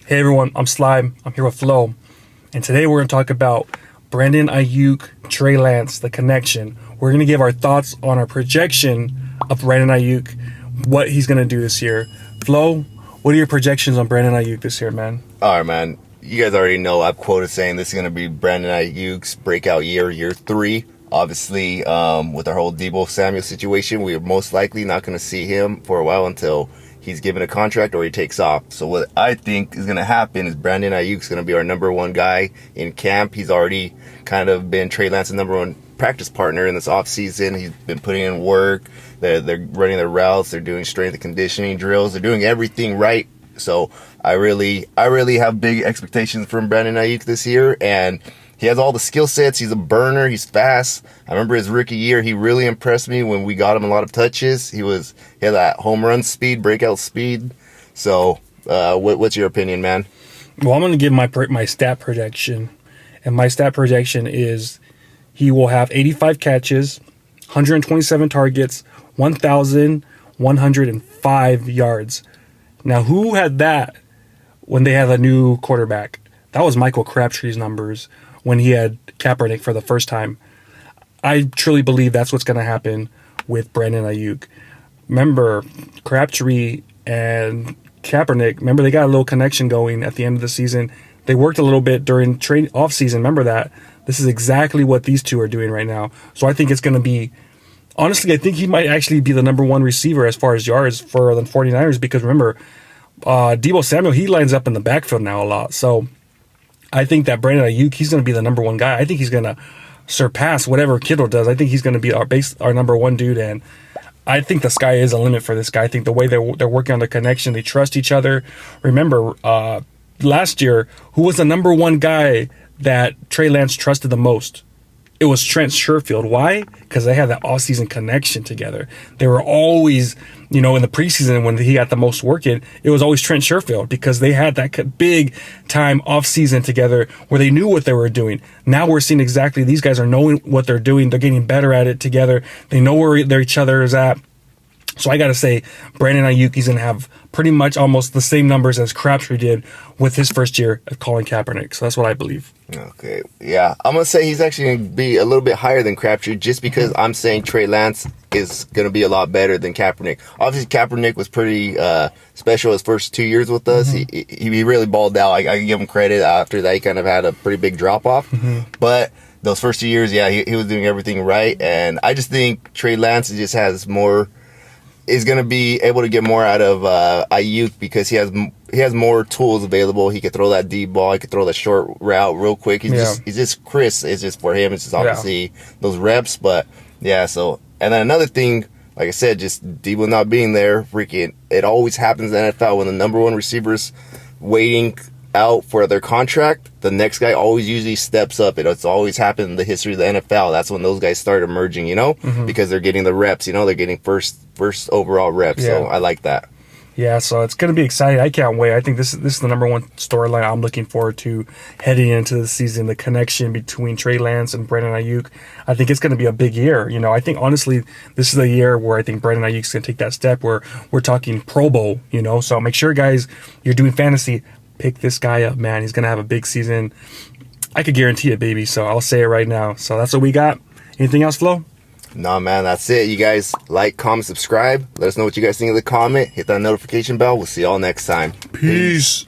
Hey everyone, I'm Slime. I'm here with Flo. And today we're going to talk about Brandon Aiyuk, Trey Lance, the connection. We're going to give our thoughts on our projection of Brandon Aiyuk, what he's going to do this year. Flo, what are your projections on Brandon Aiyuk this year, man? All right, man. You guys already know I've quoted saying this is going to be Brandon Aiyuk's breakout year 3. Obviously, with our whole Deebo Samuel situation, we are most likely not going to see him for a while until he's given a contract or he takes off. So what I think is going to happen is Brandon Aiyuk's going to be our number one guy in camp. He's already kind of been Trey Lance's number one practice partner in this offseason. He's been putting in work. They're running their routes. They're doing strength and conditioning drills. They're doing everything right. So I really have big expectations from Brandon Aiyuk this year, and he has all the skill sets. He's a burner. He's fast. I remember his rookie year, he really impressed me when we got him a lot of touches. He had that home run speed, breakout speed. So what's your opinion, man? Well, I'm going to give my stat projection. And my stat projection is he will have 85 catches, 127 targets, 1,105 yards. Now, who had that when they had a new quarterback? That was Michael Crabtree's numbers when he had Kaepernick for the first time. I truly believe that's what's going to happen with Brandon Aiyuk. Remember, Crabtree and Kaepernick, they got a little connection going at the end of the season. They worked a little bit during off season. Remember that. This is exactly what these two are doing right now. So I think it's going to be, honestly, I think he might actually be the number one receiver as far as yards for the 49ers, because remember, Deebo Samuel, he lines up in the backfield now a lot. So I think that Brandon Aiyuk, he's going to be the number one guy. I think he's going to surpass whatever Kittle does. I think he's going to be our number one dude, and I think the sky is a limit for this guy. I think the way they're working on the connection, they trust each other. Remember, last year, who was the number one guy that Trey Lance trusted the most? It was Trent Sherfield. Why? Because they had that off-season connection together. They were always, in the preseason when he got the most work in, it was always Trent Sherfield, because they had that big time off-season together where they knew what they were doing. Now we're seeing exactly these guys are knowing what they're doing. They're getting better at it together. They know where each other is at. So I got to say, Brandon Aiyuk, he's going to have pretty much almost the same numbers as Crabtree did with his first year of calling Kaepernick. So that's what I believe. Okay, yeah. I'm going to say he's actually going to be a little bit higher than Crabtree, just because I'm saying Trey Lance is going to be a lot better than Kaepernick. Obviously, Kaepernick was pretty special his first 2 years with us. Mm-hmm. He really balled out. I can give him credit. After that, he kind of had a pretty big drop-off. Mm-hmm. But those first 2 years, yeah, he was doing everything right. And I just think Trey Lance just has more... is going to be able to get more out of Aiyuk, because he has more tools available. He could throw that deep ball. He could throw that short route real quick. He's just Chris. It's just for him. It's just obviously those reps. But yeah, so, and then another thing, like I said, just Deebo not being there, freaking, it always happens in the NFL when the number one receiver's waiting out for their contract, the next guy always usually steps up. It's always happened in the history of the NFL. That's when those guys start emerging, because they're getting the reps, they're getting first overall reps. So I like that. Yeah, so it's going to be exciting. I can't wait. I think this is the number one storyline I'm looking forward to heading into the season, the connection between Trey Lance and Brandon Aiyuk. I think it's going to be a big year. I think, honestly, this is the year where I think Brandon Aiyuk's going to take that step where we're talking Pro Bowl, So make sure, guys, you're doing fantasy, pick this guy up, man. He's going to have a big season. I could guarantee it, baby. So I'll say it right now. So that's what we got. Anything else, Flo? No, man, that's it. You guys like, comment, subscribe. Let us know what you guys think of the comment. Hit that notification bell. We'll see y'all next time. Peace.